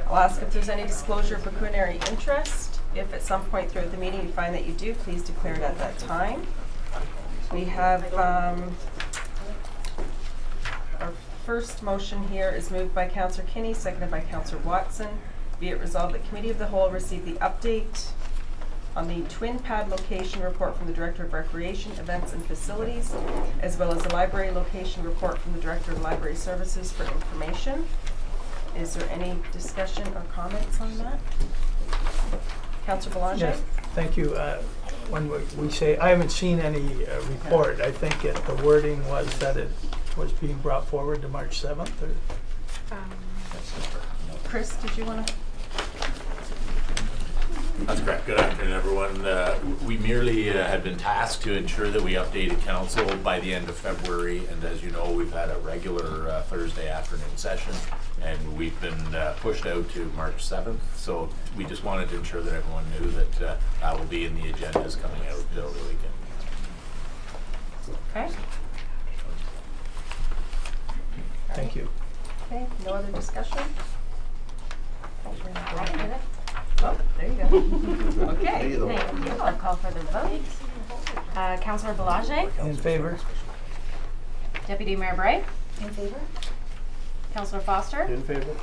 I'll ask if there's any disclosure of pecuniary interest. If at some point throughout the meeting you find that you do, please declare it at that time. We have our first motion here is moved by Councillor Kinney, seconded by Councillor Watson. Be it resolved that Committee of the Whole receive the update on the twin pad location report from the Director of Recreation, Events and Facilities, as well as the library location report from the Director of Library Services for information. Is there any discussion or comments on that? Councillor Belanger? Yes, thank you. When we say, I haven't seen any report, I think the wording was that it was being brought forward to March 7th. Or Chris, did you want to? That's correct. Good afternoon, everyone. We merely had been tasked to ensure that we updated council by the end of February, and as you know, we've had a regular Thursday afternoon session, and we've been pushed out to March 7th, so we just wanted to ensure that everyone knew that that will be in the agendas coming out over the weekend. Okay. thank you. Okay, no other discussion? Oh, there you go. Okay. Thank you. I'll call for the vote. Councillor Belanger? In favor? Deputy Mayor Bray? In favor? Councillor Foster? In favor?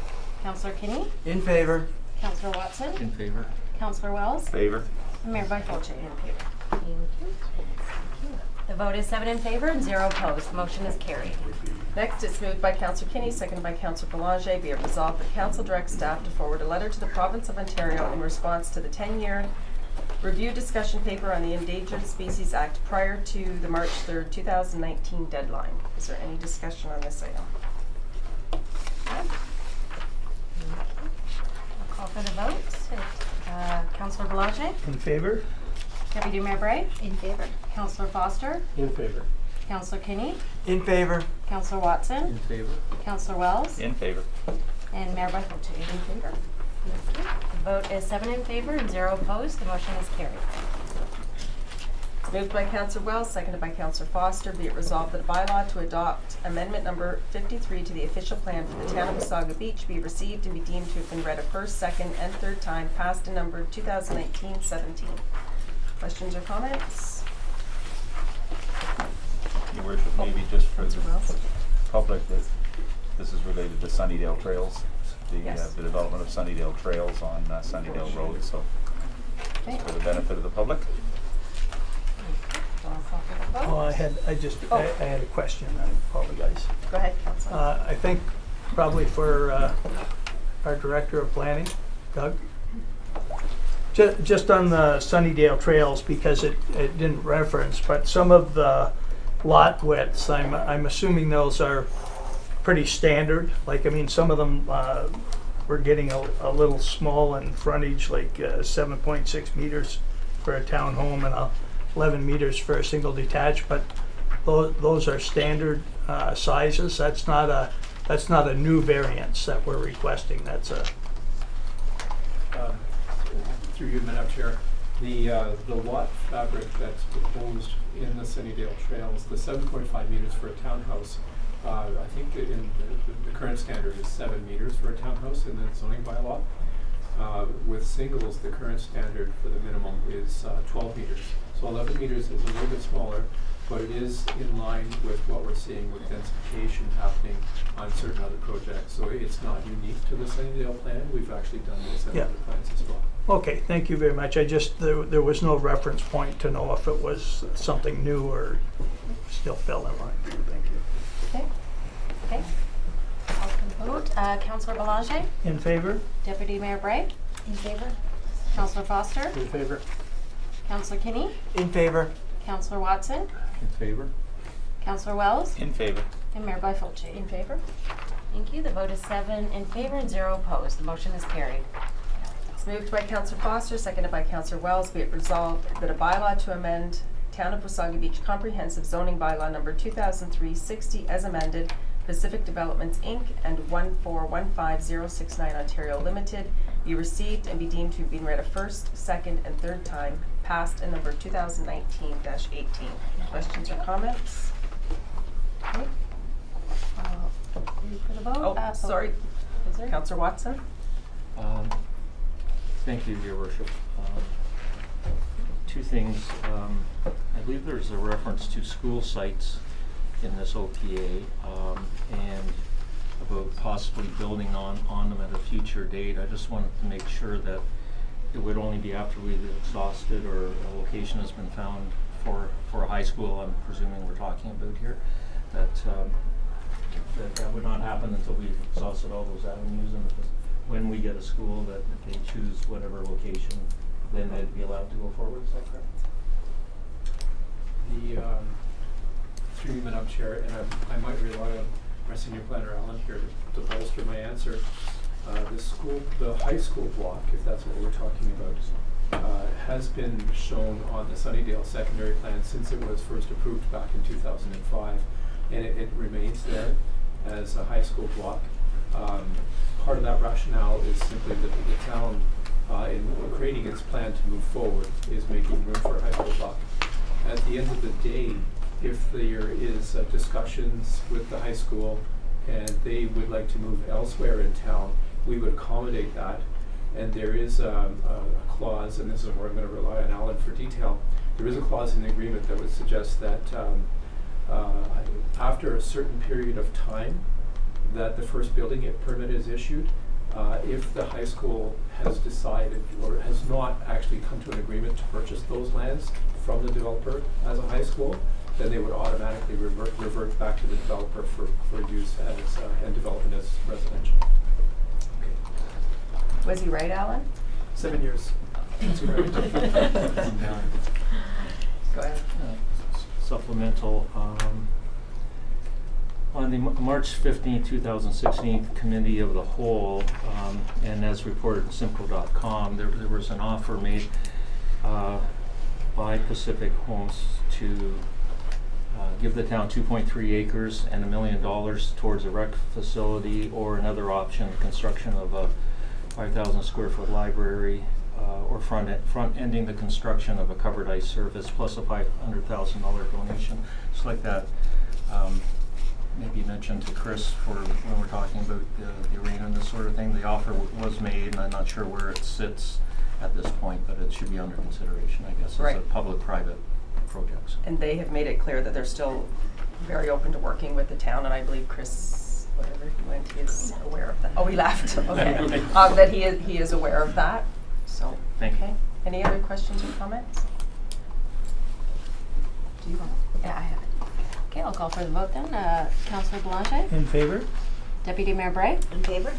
Councillor Kinney? In favor. Councillor Watson? In favor. Councillor Wells? Favor. And Mayor Byfolchi in favor. Thank you. The vote is 7 in favor and 0 opposed. The motion is carried. Next, it's moved by Councillor Kinney, seconded by Councillor Belanger. Be it resolved that Council directs staff to forward a letter to the Province of Ontario in response to the 10-year review discussion paper on the Endangered Species Act prior to the March 3rd, 2019 deadline. Is there any discussion on this item? I'll call for the vote. Councillor Belanger? In favor? Deputy Mayor Bray? In favor. Councillor Foster? In favor. Councillor Kinney? In favor. Councillor Watson? In favor. Councillor Wells? In favor. And Mayor Byfolchi in favor. Thank you. The vote is 7 in favor and 0 opposed. The motion is carried. Moved by Councillor Wells, seconded by Councillor Foster. Be it resolved that a bylaw to adopt amendment number 53 to the official plan for the town of Wasaga Beach be received and be deemed to have been read a first, second, and third time, passed in number 2019-17. Questions or comments? Your Worship, maybe just for the Councillor Wells. public, that this is related to Sunnydale Trails, Yes. the development of Sunnydale Trails on Sunnydale Road, so Okay. for the benefit of the public. I'll call for the vote. Oh, I had a question. I apologize. Go ahead, Councillor. I think probably for our Director of Planning, Doug. Just on the Sunnydale Trails, because it didn't reference, but some of the lot widths, I'm assuming those are pretty standard. Like, I mean, some of them were getting a little small in frontage, like 7.6 meters for a townhome and 11 meters for a single detached, but those are standard sizes. That's not a new variance that we're requesting. That's a Through you, Madam Chair, the lot fabric that's proposed in the Sunnydale Trails, the 7.5 meters for a townhouse, I think in the current standard is 7 meters for a townhouse in the zoning bylaw. With singles, the current standard for the minimum is 12 meters. So 11 meters is a little bit smaller, but it is in line with what we're seeing with densification happening on certain other projects. So it's not unique to the Sunnydale plan. We've actually done this in Yeah. other plans as well. okay. Thank you very much. There was no reference point to know if it was something new or still fell in line. Thank you. Okay. Okay. Call for the vote. Councillor Belanger? In favor? Deputy Mayor Bray? In favor? Councillor Foster? In favor? Councillor Kinney? In favor. Councillor Watson? In favor. Councillor Wells? In favor. And Mayor Byfolchi In favor? Thank you. The vote is 7 in favor and 0 opposed. The motion is carried. It's moved by Councillor Foster, seconded by Councillor Wells. Be it resolved that a bylaw to amend Town of Wasaga Beach Comprehensive Zoning Bylaw number 2003-60 as amended, Pacific Developments Inc. and 1415069 Ontario Limited be received and be deemed to have been read a first, second, and third time, passed in number 2019-18. Questions or comments? Ready for the vote? Oh, sorry. Is there? Councillor Watson? Thank you, Your Worship. Two things. I believe there's a reference to school sites in this OPA and about possibly building on them at a future date. I just wanted to make sure that it would only be after we've exhausted or a location has been found for a high school, I'm presuming we're talking about here, that would not happen until we've exhausted all those avenues, and when we get a school that they choose whatever location, then they'd be allowed to go forward. Is that correct? Through you, Madam Chair, and I might rely on our senior planner Alan here to bolster my answer. The high school block, if that's what we're talking about, has been shown on the Sunnydale secondary plan since it was first approved back in 2005, and it remains there as a high school block. Part of that rationale is simply that the town, in creating its plan to move forward, is making room for a high school block. At the end of the day, if there is discussions with the high school and they would like to move elsewhere in town, we would accommodate that. And there is a clause, and this is where I'm going to rely on Alan for detail, there is a clause in the agreement that would suggest that after a certain period of time that the first building permit is issued, if the high school has decided or has not actually come to an agreement to purchase those lands from the developer as a high school, then they would automatically revert back to the developer for use as and development as residential. Was he right, Alan? 7 years. That's correct. Go ahead. Supplemental. On the March 15, 2016 Committee of the Whole, and as reported in Simcoe.com, there was an offer made by Pacific Homes to give the town 2.3 acres and $1 million towards a rec facility, or another option, the construction of a 5,000 square foot library, or front-ending the construction of a covered ice service, plus a $500,000 donation. Just like that. Maybe mentioned to Chris for when we're talking about the arena and this sort of thing. The offer was made, and I'm not sure where it sits at this point, but it should be under consideration, I guess, right, as a public-private project. And they have made it clear that they're still very open to working with the town, and I believe Chris, whatever he went, is aware of that. Oh, he left. Okay. That he is aware of that. So, thank you. Any other questions or comments? Do you want? Yeah, I have it. Okay, I'll call for the vote then. Councillor Belanger? In favor? Deputy Mayor Bray? In favor?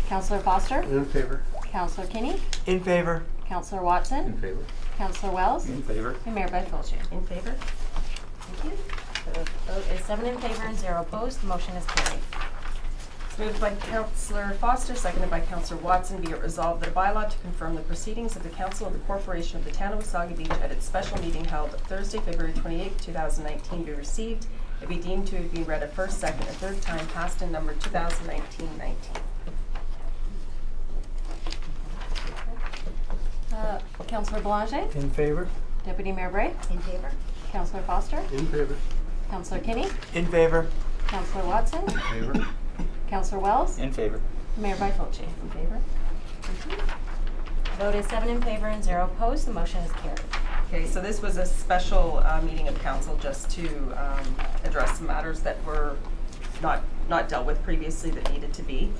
Councillor Foster? In favor. Councillor Kinney? In favor. Councillor Watson? In favor. Councillor Wells? In favor. And Mayor Byfolchi. In favor? Thank you. The vote is 7 in favor and 0 opposed. The motion is carried. It's moved by Councillor Foster, seconded by Councillor Watson. Be it resolved that a bylaw to confirm the proceedings of the Council of the Corporation of the Town of Wasaga Beach at its special meeting held Thursday, February 28, 2019 be received. It be deemed to have been read a first, second, and third time, passed in number 2019-19. Councillor Belanger? In favor? Deputy Mayor Bray? In favor? Councillor Foster? In favor. Councillor Kinney? In favor. Councillor Watson? In favor. Councillor Wells? In favor. Mayor Byfolchi. In favor? Thank you. The vote is 7 in favor and 0 opposed. The motion is carried. Okay, so this was a special meeting of council just to address some matters that were not dealt with previously that needed to be.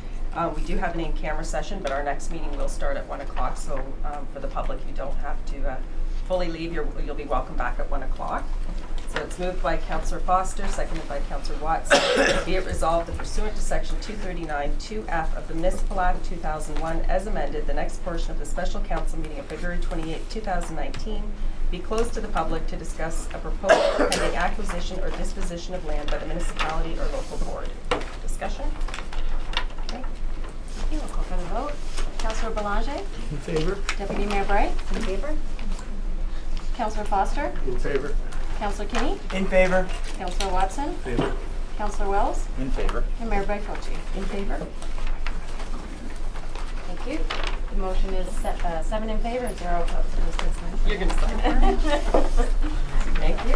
We do have an in-camera session, but our next meeting will start at 1 o'clock. So for the public, you don't have to fully leave. You'll be welcome back at 1 o'clock. So it's moved by Councillor Foster, seconded by Councillor Watson. Be it resolved that pursuant to Section 239 2F of the Municipal Act 2001 as amended, the next portion of the special council meeting of February 28, 2019 be closed to the public to discuss a proposal pending acquisition or disposition of land by the municipality or local board. Discussion? Okay. Thank you. We'll call for the vote. Councillor Belanger? In favor? Deputy Mayor Bray? In favor? Councillor Foster? In favor. Councillor Kinney? In favor. Councillor Watson? In favor. Councillor Wells? In favor. And Mayor Byfolchi. In favor? Thank you. The motion is 7 in favor and 0 opposed. You're going to sign. Thank you.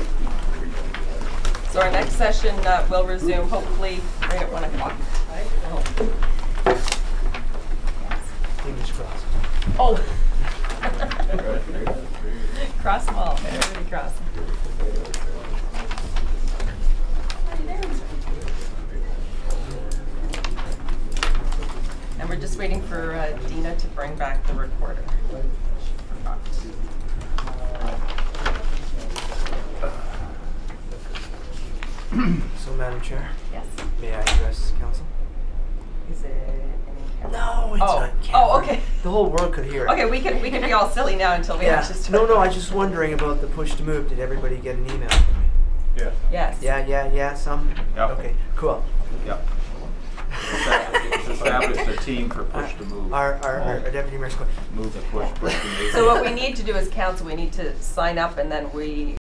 So our next session will resume hopefully right at 1 o'clock. Fingers crossed. Oh. Cross them all. Everybody cross them. And we're just waiting for Dina to bring back the recorder. Forgot. So, Madam Chair, Yes. may I address council? Is it any camera? No, it's Oh. on camera. Oh, okay. The whole world could hear it. Okay, we can be all silly now until we Yeah. actually start. No, I was just wondering about the push to move. Did everybody get an email from me? Yeah. Yes. Yeah, some? Yeah. Okay, cool. Yeah. Established a team for push to move. Our deputy mayor's going, Move and push to move. So what we need to do as council, we need to sign up and then we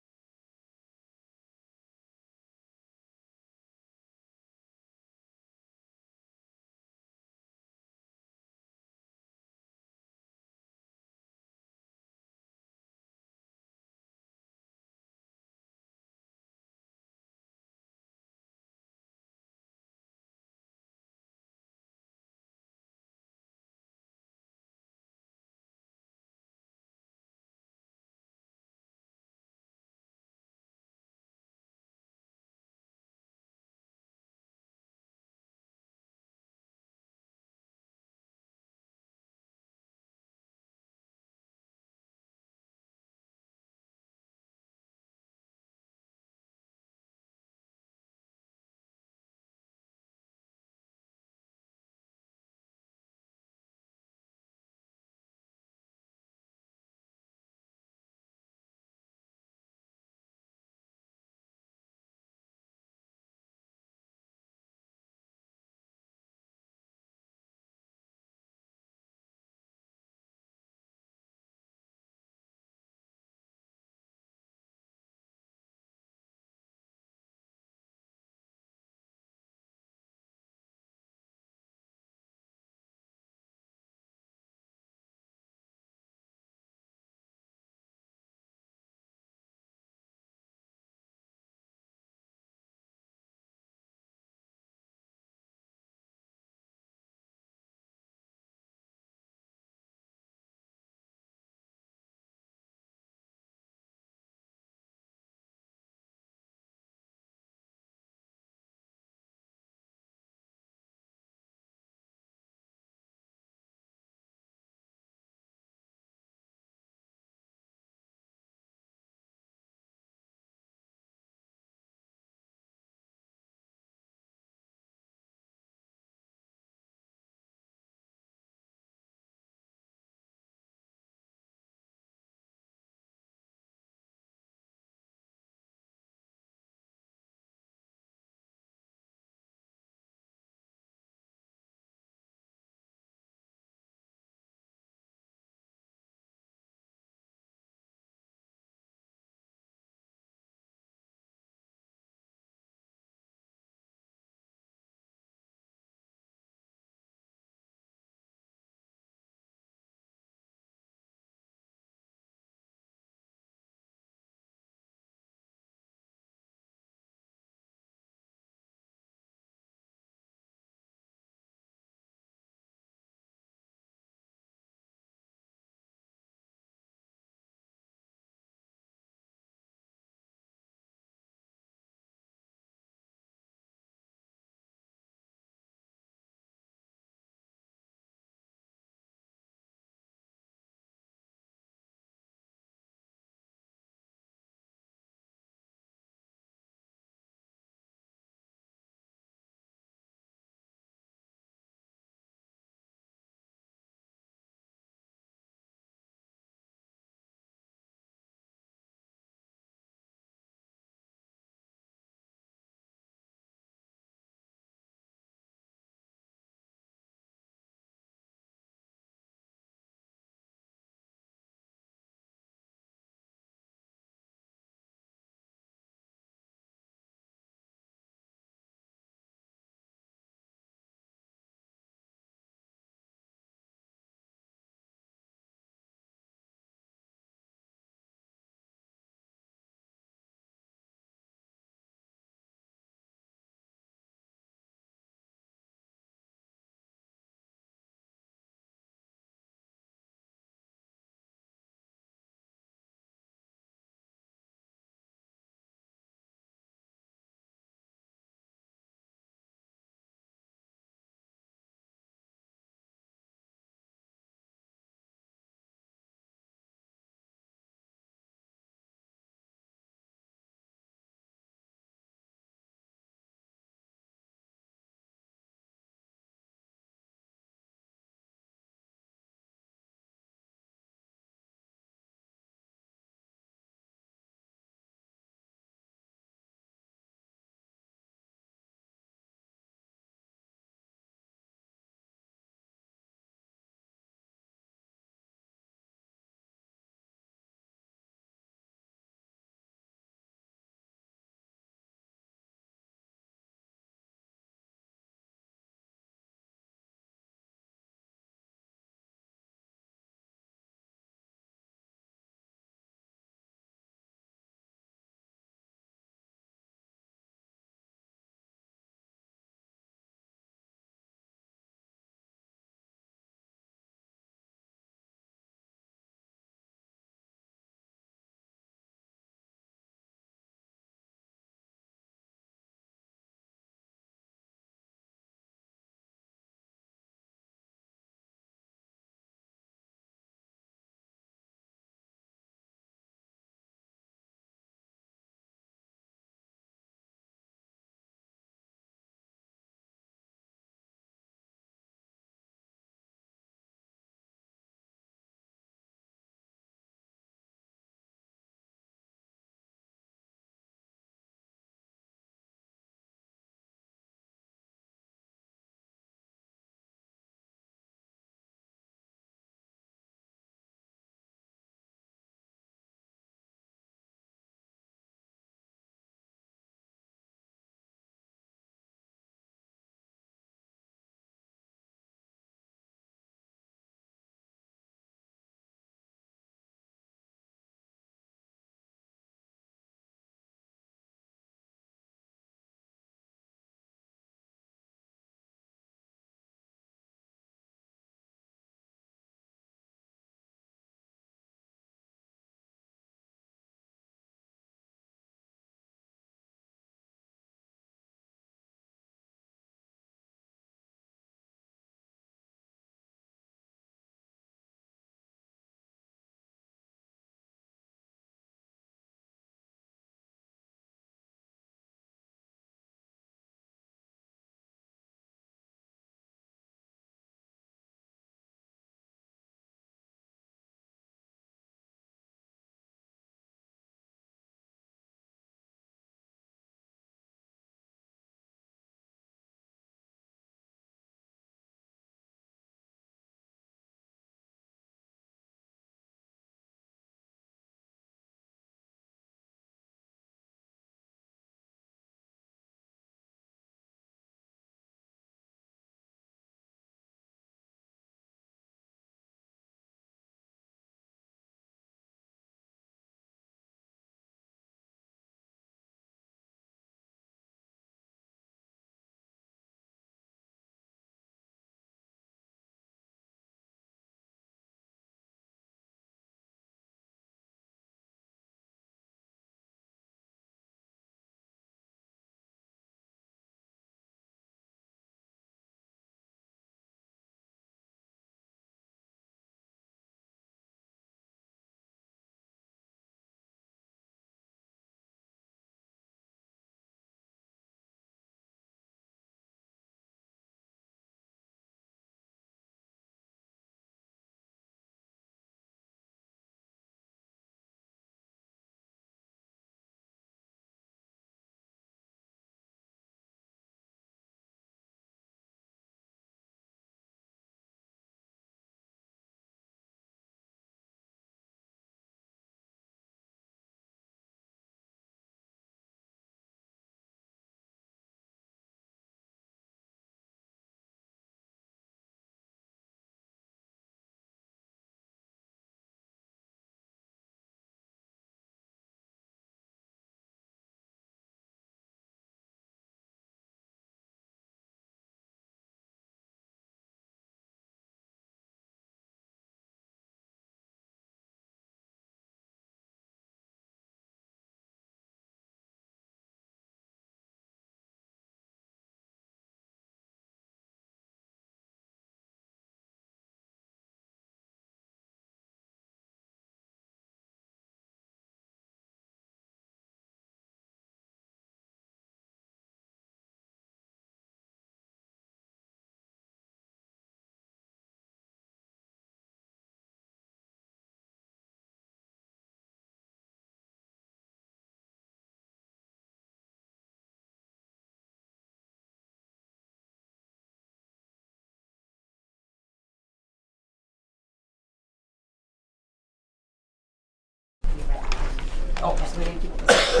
Oh, so we need to keep this.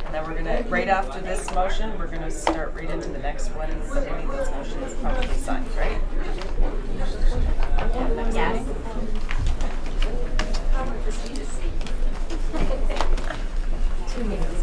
And then we're gonna, right after this motion, we're gonna start right into the next one. Any of those motions probably signed, right? Yes. Two minutes.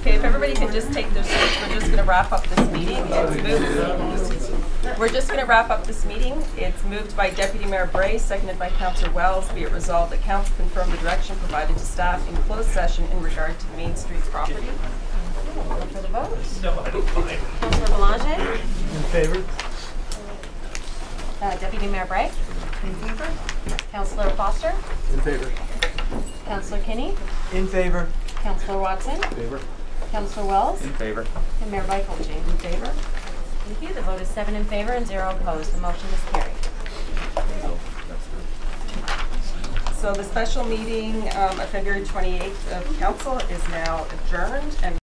Okay, if everybody could just take their seats, we're just gonna wrap up this meeting. We're just gonna wrap up this meeting. It's moved by Deputy Mayor Bray, seconded by Councillor Wells. Be it resolved that council confirm the direction provided to staff in closed session in regard to the Main Street property. For the vote? Councillor Belanger? In favor? Deputy Mayor Bray? In favor. Councillor Foster? In favor. Councillor Kinney? In favor. Councillor Watson? In favor? Councillor Wells? In favor. And Mayor Byfuglien? In favor. Thank you. The vote is 7 in favor and 0 opposed. The motion is carried. So the special meeting of February 28th of council is now adjourned and